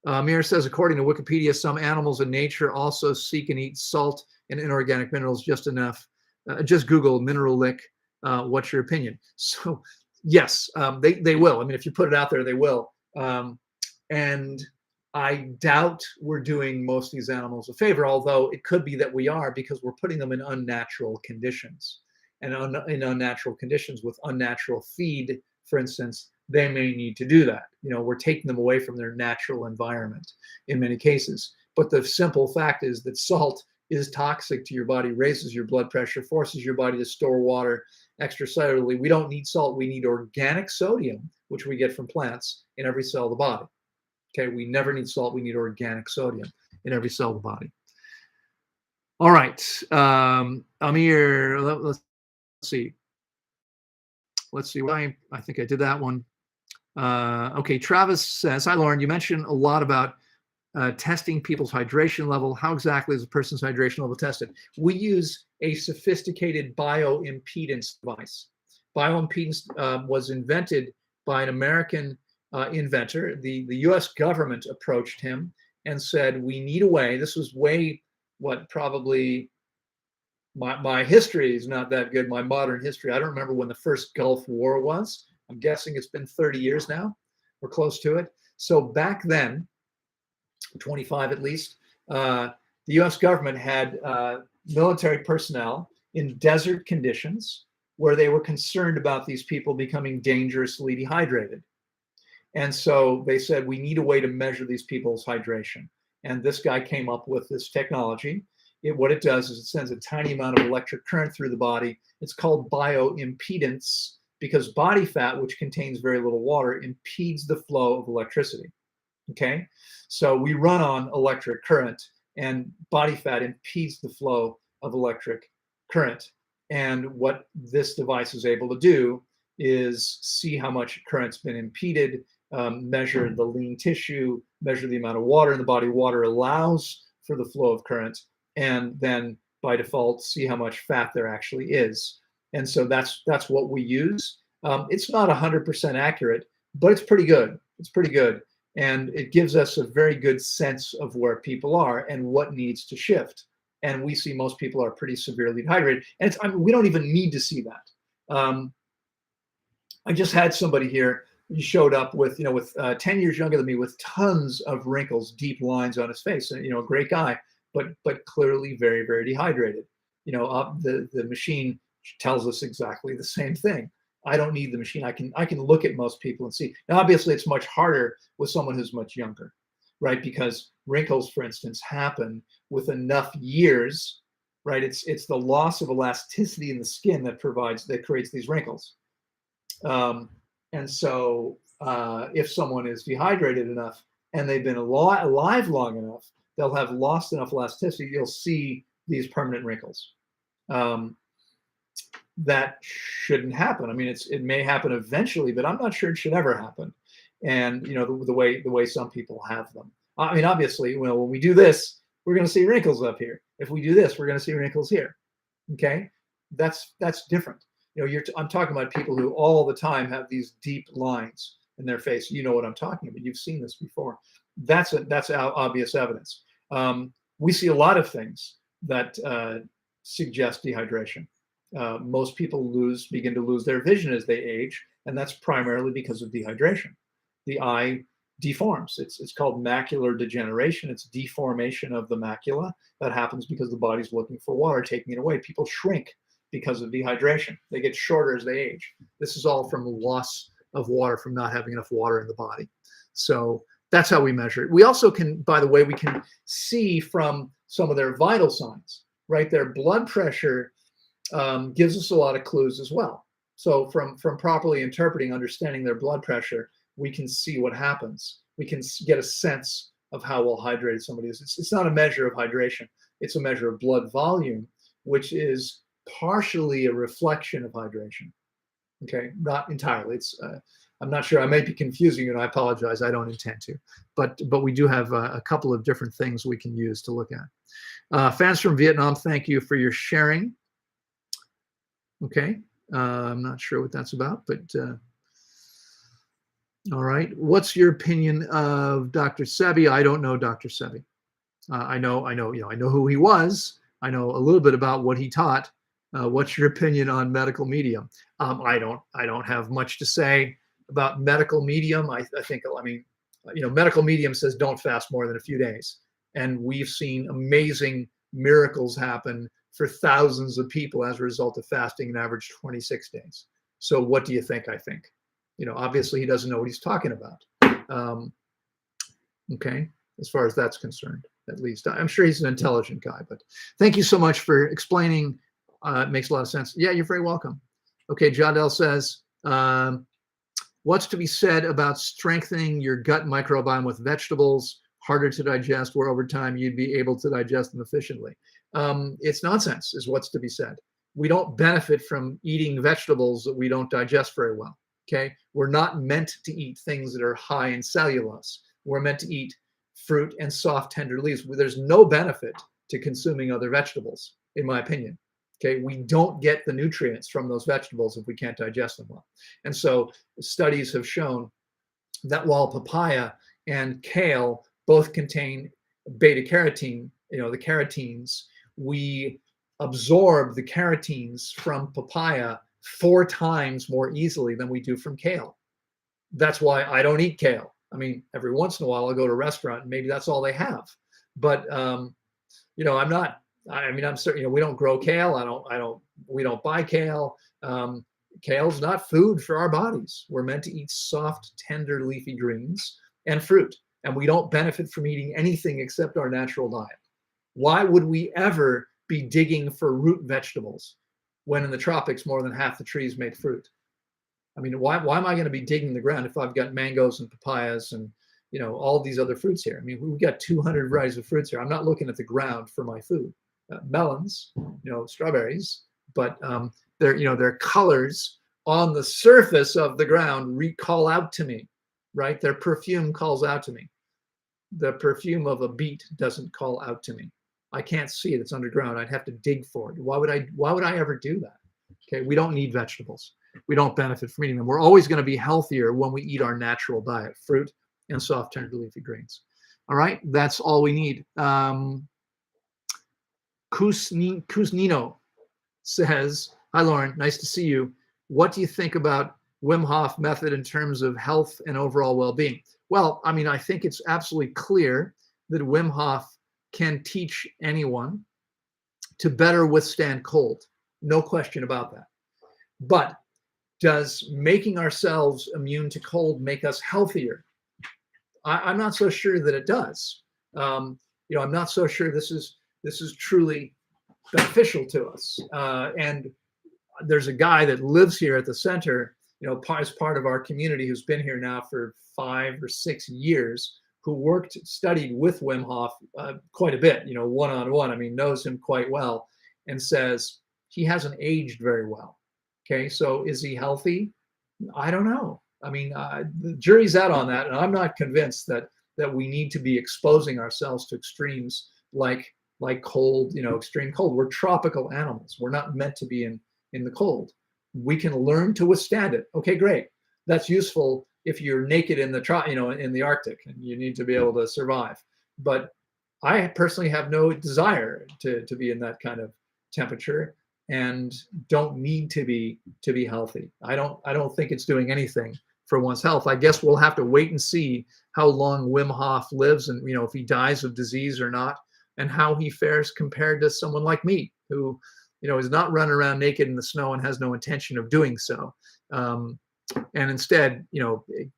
Mir says, according to Wikipedia, some animals in nature also seek and eat salt and inorganic minerals just enough. Just Google mineral lick. What's your opinion? So yes, they will. I mean, if you put it out there, they will. And I doubt we're doing most of these animals a favor, although it could be that we are, because we're putting them in unnatural conditions. And in unnatural conditions with unnatural feed, for instance, they may need to do that. We're taking them away from their natural environment in many cases. But the simple fact is that salt is toxic to your body, raises your blood pressure, forces your body to store water extracellularly. We don't need salt. We need organic sodium, which we get from plants, in every cell of the body. Okay, we never need salt. We need organic sodium in every cell of the body. All right, Amir, let's see. Let's see. I think I did that one. Okay, Travis says, hi, Loren. You mentioned a lot about testing people's hydration level. How exactly is a person's hydration level tested? We use a sophisticated bioimpedance device. Bioimpedance was invented by an American inventor. The US government approached him and said, we need a way. This was probably my history is not that good, my modern history. I don't remember when the first Gulf War was. I'm guessing it's been 30 years now. We're close to it. So back then, 25 at least, the US government had military personnel in desert conditions where they were concerned about these people becoming dangerously dehydrated. And so they said, we need a way to measure these people's hydration. And this guy came up with this technology. what it does is it sends a tiny amount of electric current through the body. It's called bioimpedance because body fat, which contains very little water, impedes the flow of electricity. Okay, so we run on electric current, and body fat impedes the flow of electric current. And what this device is able to do is see how much current's been impeded, measure the lean tissue, measure the amount of water in the body. Water allows for the flow of current, and then by default see how much fat there actually is. And so that's what we use. It's not 100% accurate, but it's pretty good. It's pretty good. And it gives us a very good sense of where people are and what needs to shift. And we see most people are pretty severely dehydrated. And we don't even need to see that. I just had somebody here. He showed up with 10 years younger than me, with tons of wrinkles, deep lines on his face, and a great guy, but clearly very, very dehydrated. The machine tells us exactly the same thing. I don't need the machine. I can look at most people and see. Now, obviously, it's much harder with someone who's much younger, right? Because wrinkles, for instance, happen with enough years, right? It's the loss of elasticity in the skin that creates these wrinkles. And so if someone is dehydrated enough and they've been alive long enough, they'll have lost enough elasticity. You'll see these permanent wrinkles. That shouldn't happen. I mean, it may happen eventually, but I'm not sure it should ever happen. And the way some people have them. I mean, obviously, when we do this, we're going to see wrinkles up here. If we do this, we're going to see wrinkles here. Okay, that's different. I'm talking about people who all the time have these deep lines in their face. You know what I'm talking about. You've seen this before. That's obvious evidence. We see a lot of things that suggest dehydration. Most people begin to lose their vision as they age, and that's primarily because of dehydration. The eye deforms. It's called macular degeneration. It's deformation of the macula that happens because the body's looking for water, taking it away. People shrink because of dehydration. They get shorter as they age. This is all from loss of water, from not having enough water in the body. So that's how we measure it. We also can, by the way, we can see from some of their vital signs, right? Their blood pressure gives us a lot of clues as well. So from properly interpreting, understanding their blood pressure, we can see what happens. We can get a sense of how well hydrated somebody is. It's not a measure of hydration. It's a measure of blood volume, which is partially a reflection of hydration. Okay, not entirely. I'm not sure. I may be confusing you, and I apologize. I don't intend to, but we do have a couple of different things we can use to look at. Fans from Vietnam, thank you for your sharing. Okay, I'm not sure what that's about, but all right. What's your opinion of Dr. Sebi? I don't know Dr. Sebi. I know who he was. I know a little bit about what he taught. What's your opinion on medical medium? I don't have much to say about medical medium. I think, medical medium says don't fast more than a few days. And we've seen amazing miracles happen for thousands of people as a result of fasting an average 26 days. So what do you think I think? Obviously he doesn't know what he's talking about. Okay, as far as that's concerned, at least. I'm sure he's an intelligent guy, but thank you so much for explaining. It makes a lot of sense. Yeah, you're very welcome. Okay, Jadel says, what's to be said about strengthening your gut microbiome with vegetables, harder to digest, where over time you'd be able to digest them efficiently? It's nonsense, is what's to be said. We don't benefit from eating vegetables that we don't digest very well. Okay, we're not meant to eat things that are high in cellulose. We're meant to eat fruit and soft, tender leaves. There's no benefit to consuming other vegetables, in my opinion. Okay, we don't get the nutrients from those vegetables if we can't digest them well. And so studies have shown that while papaya and kale both contain beta carotene, the carotenes, we absorb the carotenes from papaya 4 times more easily than we do from kale. That's why I don't eat kale. I mean, every once in a while I'll go to a restaurant and maybe that's all they have. But I'm certain, we don't grow kale. We don't buy kale. Kale's not food for our bodies. We're meant to eat soft, tender, leafy greens and fruit. And we don't benefit from eating anything except our natural diet. Why would we ever be digging for root vegetables when in the tropics more than half the trees make fruit? I mean, why am I going to be digging the ground if I've got mangoes and papayas and all these other fruits here? I mean, we've got 200 varieties of fruits here. I'm not looking at the ground for my food. Melons, strawberries, but their colors on the surface of the ground call out to me, right? Their perfume calls out to me. The perfume of a beet doesn't call out to me. I can't see it. It's underground. I'd have to dig for it. Why would I ever do that? Okay, we don't need vegetables. We don't benefit from eating them. We're always going to be healthier when we eat our natural diet, fruit and soft, tender leafy greens. All right, that's all we need. Kuznino says, hi, Loren, nice to see you. What do you think about Wim Hof method in terms of health and overall well-being? Well, I mean, I think it's absolutely clear that Wim Hof can teach anyone to better withstand cold. No question about that. But does making ourselves immune to cold make us healthier? I'm not so sure that it does. I'm not so sure this is truly beneficial to us. And there's a guy that lives here at the center, as part of our community, who's been here now for 5 or 6 years, who studied with Wim Hof quite a bit, one-on-one. I mean, knows him quite well, and says he hasn't aged very well. Okay, so is he healthy? I don't know. I mean, the jury's out on that, and I'm not convinced that we need to be exposing ourselves to extremes like cold, extreme cold. We're tropical animals. We're not meant to be in the cold. We can learn to withstand it. Okay, great. That's useful if you're naked in the Arctic and you need to be able to survive. But I personally have no desire to be in that kind of temperature and don't need to be healthy. I don't think it's doing anything for one's health. I guess we'll have to wait and see how long Wim Hof lives, and if he dies of disease or not, and how he fares compared to someone like me, who is not running around naked in the snow and has no intention of doing so. And instead,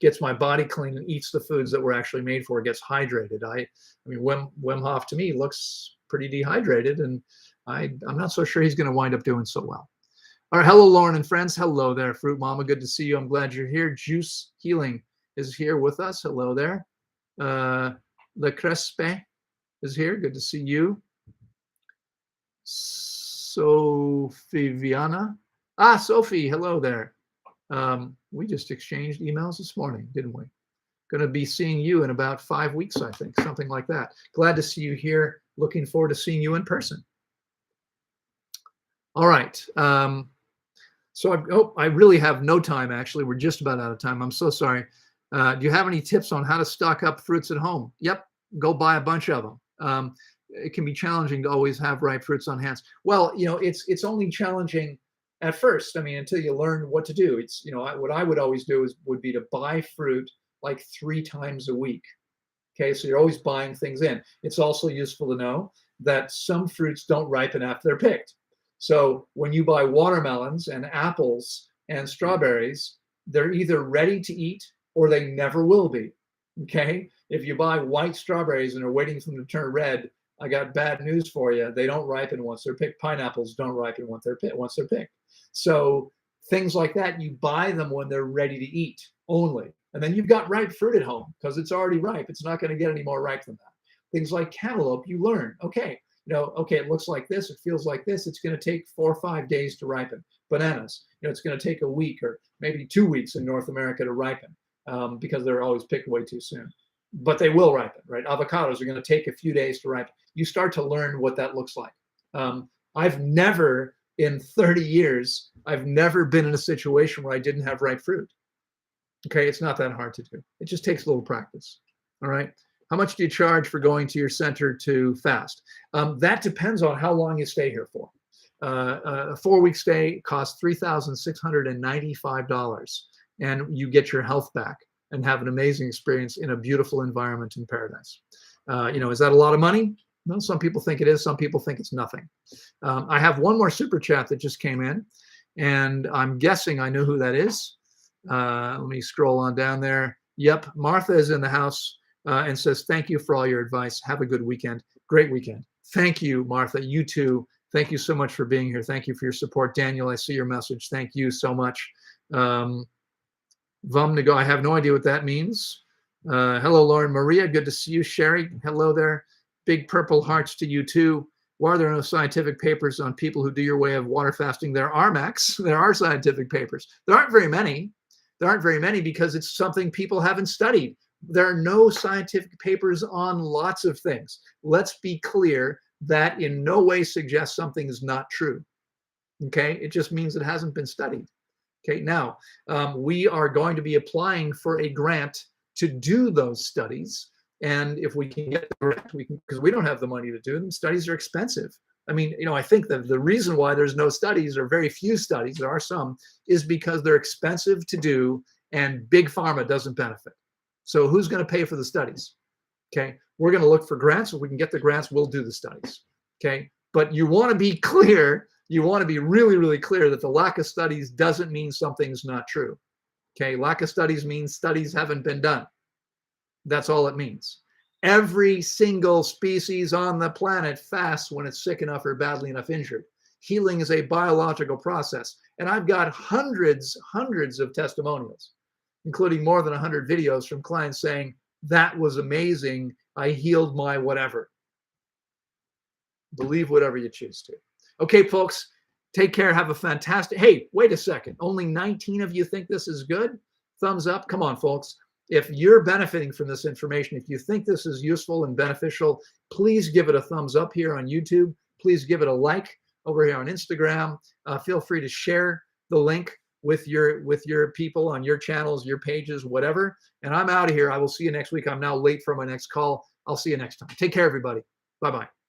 gets my body clean and eats the foods that we're actually made for, gets hydrated. I mean, Wim Hof to me looks pretty dehydrated, and I'm not so sure he's going to wind up doing so well. All right, hello, Loren and friends. Hello there, Fruit Mama. Good to see you. I'm glad you're here. Juice Healing is here with us. Hello there. Le Crespe is here. Good to see you. Sophiviana. Sophie, hello there. We just exchanged emails this morning, didn't we? Going to be seeing you in about 5 weeks, I think, something like that. Glad to see you here. Looking forward to seeing you in person. All right. So I really have no time, actually. We're just about out of time. I'm so sorry. Do you have any tips on how to stock up fruits at home? Yep. Go buy a bunch of them. It can be challenging to always have ripe fruits on hand. Well, it's only challenging at first. I mean, until you learn what to do. It's, what I would always do would be to buy fruit like 3 times a week. Okay, so you're always buying things in. It's also useful to know that some fruits don't ripen after they're picked. So when you buy watermelons and apples and strawberries, they're either ready to eat or they never will be. Okay, if you buy white strawberries and are waiting for them to turn red, I got bad news for you. They don't ripen once they're picked. Pineapples don't ripen once they're picked. So things like that, you buy them when they're ready to eat only. And then you've got ripe fruit at home because it's already ripe. It's not going to get any more ripe than that. Things like cantaloupe, you learn, okay, it looks like this, it feels like this. It's going to take 4 or 5 days to ripen. Bananas, it's going to take a week or maybe 2 weeks in North America to ripen because they're always picked way too soon. But they will ripen, right? Avocados are going to take a few days to ripen. You start to learn what that looks like. I've never, in 30 years, I've never been in a situation where I didn't have ripe fruit. Okay, it's not that hard to do. It just takes a little practice. All right. How much do you charge for going to your center to fast? That depends on how long you stay here for. A 4-week stay costs $3,695, and you get your health back and have an amazing experience in a beautiful environment in paradise. Is that a lot of money? No, some people think it is. Some people think it's nothing. I have one more super chat that just came in, and I'm guessing I know who that is. Let me scroll on down there. Yep, Martha is in the house and says, thank you for all your advice. Have a good weekend. Great weekend. Thank you, Martha. You too. Thank you so much for being here. Thank you for your support. Daniel, I see your message. Thank you so much. Vumnigo, I have no idea what that means. Hello, Lauren. Maria, good to see you. Sherry, hello there. Big purple hearts to you too. Why are there no scientific papers on people who do your way of water fasting? There are, Max. There are scientific papers. There aren't very many. There aren't very many because it's something people haven't studied. There are no scientific papers on lots of things. Let's be clear, that in no way suggests something is not true. Okay, it just means it hasn't been studied. Okay, now we are going to be applying for a grant to do those studies. And if we can get the grant, we can, because we don't have the money to do them. Studies are expensive. I mean, you know, I think that the reason why there's no studies, or very few studies, there are some, is because they're expensive to do and big pharma doesn't benefit. So who's going to pay for the studies? Okay, we're going to look for grants. If we can get the grants, we'll do the studies. Okay, but you want to be clear. You want to be really, really clear that the lack of studies doesn't mean something's not true. Okay, lack of studies means studies haven't been done. That's all it means. Every single species on the planet fasts when it's sick enough or badly enough injured. Healing is a biological process. And I've got hundreds of testimonials, including more than 100 videos from clients saying, that was amazing. I healed my whatever. Believe whatever you choose to. Okay, folks, take care. Have a fantastic, hey, wait a second. Only 19 of you think this is good? Thumbs up. Come on, folks. If you're benefiting from this information, if you think this is useful and beneficial, please give it a thumbs up here on YouTube. Please give it a like over here on Instagram. Feel free to share the link with your people on your channels, your pages, whatever. And I'm out of here. I will see you next week. I'm now late for my next call. I'll see you next time. Take care, everybody. Bye-bye.